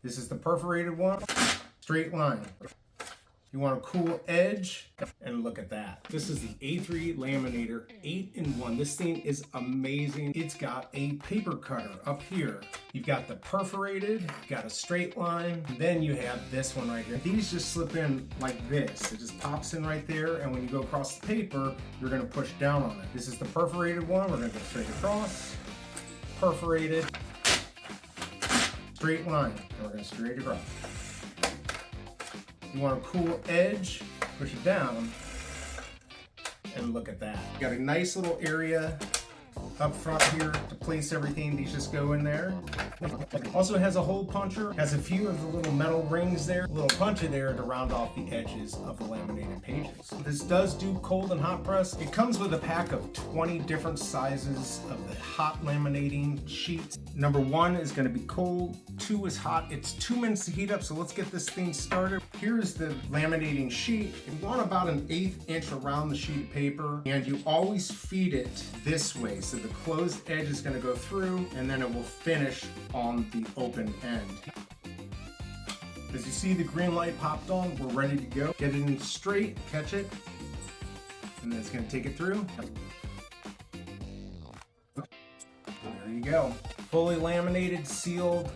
This is the perforated one, straight line. You want a cool edge, and look at that. This is the A3 Laminator 8-in-1. This thing is amazing. It's got a paper cutter up here. You've got the perforated, you've got a straight line, and then you have this one right here. These just slip in like this. It just pops in right there, and when you go across the paper, you're gonna push down on it. This is the perforated one. We're gonna go straight across, perforated, straight line, and we're gonna straight across. You want a cool edge, push it down, and look at that. You got a nice little area up front here to place everything. These just go in there. Also has a hole puncher, has a few of the little metal rings there, a little puncher there to round off the edges of the laminated pages. This does do cold and hot press. It comes with a pack of 20 different sizes of the hot laminating sheets. Number 1 is going to be cold, 2 is hot. It's 2 minutes to heat up, so let's get this thing started. Here's the laminating sheet. You want about an 1/8 inch around the sheet of paper, and you always feed it this way, so the closed edge is going to go through, and then it will finish on the open end. As you see, the green light popped on. We're ready to go. Get it in straight, catch it, and then it's going to take it through. There you go. Fully laminated, sealed